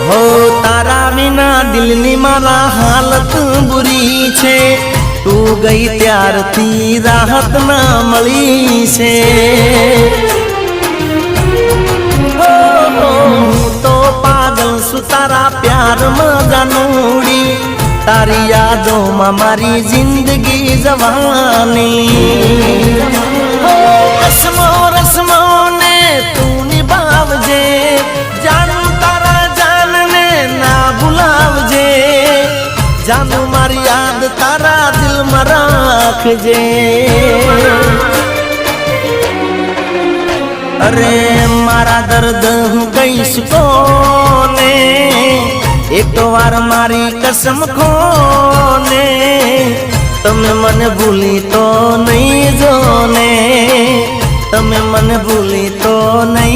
हो तारा बिना दिलनी मारा हालत बुरी छे तू गई त्यारथी राहत ना मળી છે तो पागल सु तारा प्यार में जानूड़ी तारी यादों में मारी जिंदगी जवानी रस्मो रस्मो ने तू निभावजे जानू तारा जान ने ना भुलावजे जानू मारी याद तारा दिल में राखजे अरे मारा दर्द हूँ कईश कोने एक तो वार मारी कसम खोने तमे मन भूली तो नहीं जोने तमे मन भूली तो नहीं